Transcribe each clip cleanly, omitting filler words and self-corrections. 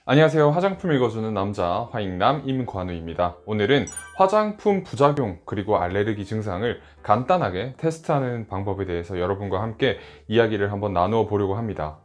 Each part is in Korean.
안녕하세요. 화장품 읽어주는 남자 화잉남 임관우입니다. 오늘은 화장품 부작용 그리고 알레르기 증상을 간단하게 테스트하는 방법에 대해서 여러분과 함께 이야기를 한번 나누어 보려고 합니다.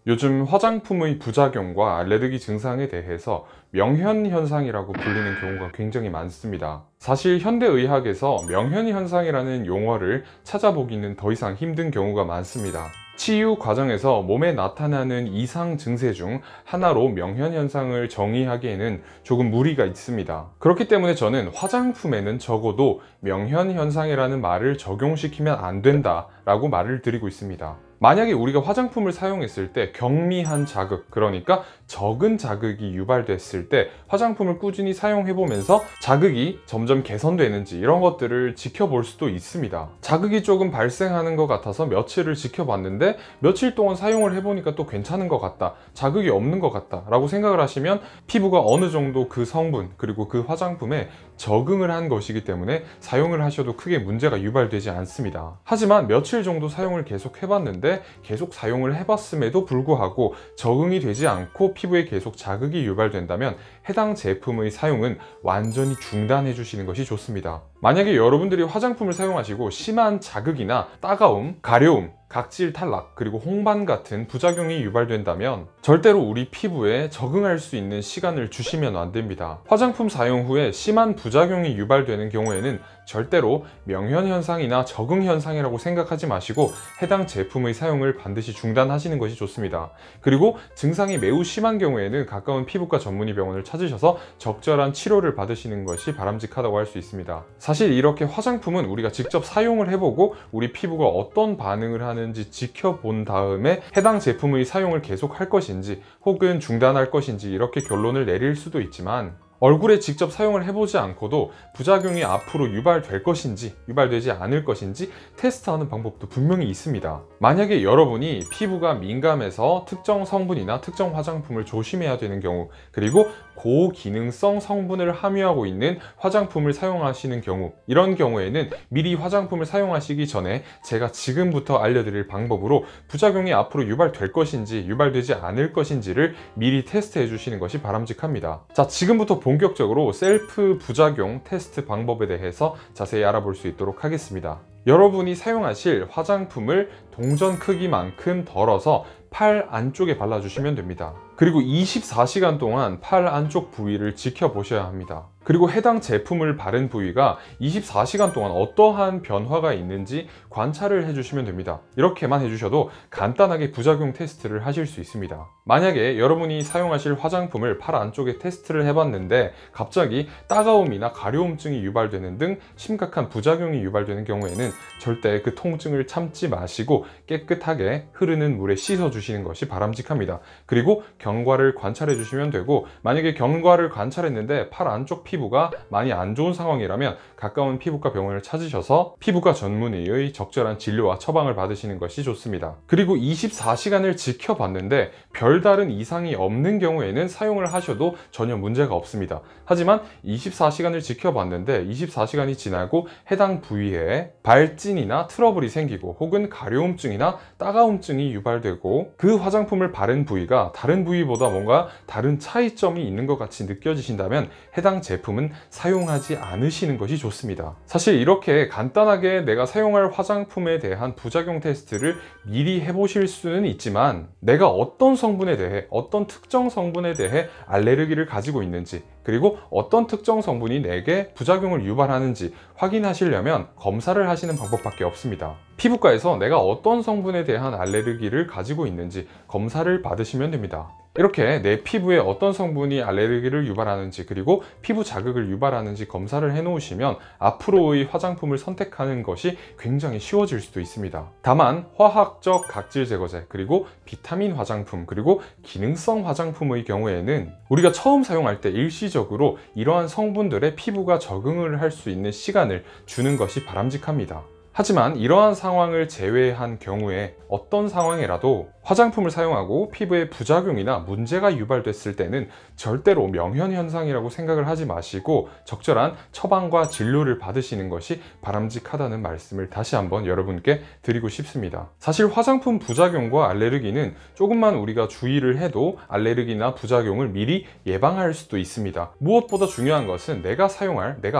요즘 화장품의 부작용과 알레르기 증상에 대해서 명현현상이라고 불리는 경우가 굉장히 많습니다. 사실 현대의학에서 명현현상이라는 용어를 찾아보기는 더 이상 힘든 경우가 많습니다. 치유 과정에서 몸에 나타나는 이상 증세 중 하나로 명현현상을 정의하기에는 조금 무리가 있습니다. 그렇기 때문에 저는 화장품에는 적어도 명현현상이라는 말을 적용시키면 안 된다 라고 말을 드리고 있습니다. 만약에 우리가 화장품을 사용했을 때 경미한 자극, 그러니까 적은 자극이 유발됐을 때 화장품을 꾸준히 사용해보면서 자극이 점점 개선되는지 이런 것들을 지켜볼 수도 있습니다. 자극이 조금 발생하는 것 같아서 며칠을 지켜봤는데 며칠 동안 사용을 해보니까 또 괜찮은 것 같다, 자극이 없는 것 같다 라고 생각을 하시면 피부가 어느 정도 그 성분 그리고 그 화장품에 적응을 한 것이기 때문에 사용을 하셔도 크게 문제가 유발되지 않습니다. 하지만 며칠 정도 사용을 계속 해봤는데 계속 사용을 해봤음에도 불구하고 적응이 되지 않고 피부에 계속 자극이 유발된다면 해당 제품의 사용은 완전히 중단해 주시는 것이 좋습니다. 만약에 여러분들이 화장품을 사용하시고 심한 자극이나 따가움, 가려움, 각질 탈락, 그리고 홍반 같은 부작용이 유발된다면 절대로 우리 피부에 적응할 수 있는 시간을 주시면 안 됩니다. 화장품 사용 후에 심한 부작용이 유발되는 경우에는 절대로 명현현상이나 적응현상이라고 생각하지 마시고 해당 제품의 사용을 반드시 중단하시는 것이 좋습니다. 그리고 증상이 매우 심한 경우에는 가까운 피부과 전문의 병원을 찾으셔서 적절한 치료를 받으시는 것이 바람직하다고 할 수 있습니다. 사실 이렇게 화장품은 우리가 직접 사용을 해보고 우리 피부가 어떤 반응을 하는지 지켜본 다음에 해당 제품의 사용을 계속 할 것인지 혹은 중단할 것인지 이렇게 결론을 내릴 수도 있지만, 얼굴에 직접 사용을 해보지 않고도 부작용이 앞으로 유발될 것인지 유발되지 않을 것인지 테스트하는 방법도 분명히 있습니다. 만약에 여러분이 피부가 민감해서 특정 성분이나 특정 화장품을 조심해야 되는 경우, 그리고 고기능성 성분을 함유하고 있는 화장품을 사용하시는 경우, 이런 경우에는 미리 화장품을 사용하시기 전에 제가 지금부터 알려드릴 방법으로 부작용이 앞으로 유발될 것인지 유발되지 않을 것인지를 미리 테스트해 주시는 것이 바람직합니다. 자, 지금부터 본격적으로 셀프 부작용 테스트 방법에 대해서 자세히 알아볼 수 있도록 하겠습니다. 여러분이 사용하실 화장품을 동전 크기만큼 덜어서 팔 안쪽에 발라주시면 됩니다. 그리고 24시간 동안 팔 안쪽 부위를 지켜보셔야 합니다. 그리고 해당 제품을 바른 부위가 24시간 동안 어떠한 변화가 있는지 관찰을 해주시면 됩니다. 이렇게만 해주셔도 간단하게 부작용 테스트를 하실 수 있습니다. 만약에 여러분이 사용하실 화장품을 팔 안쪽에 테스트를 해봤는데 갑자기 따가움이나 가려움증이 유발되는 등 심각한 부작용이 유발되는 경우에는 절대 그 통증을 참지 마시고 깨끗하게 흐르는 물에 씻어 주시는 것이 바람직합니다. 그리고 경과를 관찰해 주시면 되고, 만약에 경과를 관찰했는데 팔 안쪽 피부가 많이 안 좋은 상황이라면 가까운 피부과 병원을 찾으셔서 피부과 전문의의 적절한 진료와 처방을 받으시는 것이 좋습니다. 그리고 24시간을 지켜봤는데 별다른 이상이 없는 경우에는 사용을 하셔도 전혀 문제가 없습니다. 하지만 24시간을 지켜봤는데 24시간이 지나고 해당 부위에 발진이나 트러블이 생기고 혹은 가려움증이나 따가움증이 유발되고 그 화장품을 바른 부위가 다른 부위보다 뭔가 다른 차이점이 있는 것 같이 느껴지신다면 해당 제품은 사용하지 않으시는 것이 좋습니다. 사실 이렇게 간단하게 내가 사용할 화장품에 대한 부작용 테스트를 미리 해보실 수는 있지만, 내가 어떤 성분에 대해, 어떤 특정 성분에 대해 알레르기를 가지고 있는지, 그리고 어떤 특정 성분이 내게 부작용을 유발하는지 확인하시려면 검사를 하시는 방법밖에 없습니다. 피부과에서 내가 어떤 성분에 대한 알레르기를 가지고 있는지 검사를 받으시면 됩니다. 이렇게 내 피부에 어떤 성분이 알레르기를 유발하는지 그리고 피부 자극을 유발하는지 검사를 해 놓으시면 앞으로의 화장품을 선택하는 것이 굉장히 쉬워질 수도 있습니다. 다만 화학적 각질 제거제, 그리고 비타민 화장품, 그리고 기능성 화장품의 경우에는 우리가 처음 사용할 때 일시적으로 이러한 성분들의 피부가 적응을 할 수 있는 시간을 주는 것이 바람직합니다. 하지만 이러한 상황을 제외한 경우에 어떤 상황이라도 화장품을 사용하고 피부에 부작용이나 문제가 유발됐을 때는 절대로 명현현상이라고 생각을 하지 마시고 적절한 처방과 진료를 받으시는 것이 바람직하다는 말씀을 다시 한번 여러분께 드리고 싶습니다. 사실 화장품 부작용과 알레르기는 조금만 우리가 주의를 해도 알레르기나 부작용을 미리 예방할 수도 있습니다. 무엇보다 중요한 것은 내가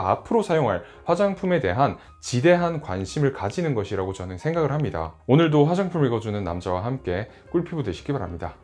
앞으로 사용할 화장품에 대한 지대한 관심을 가지는 것이라고 저는 생각을 합니다. 오늘도 화장품을 읽어주는 남자와 함께 꿀피부 되시기 바랍니다.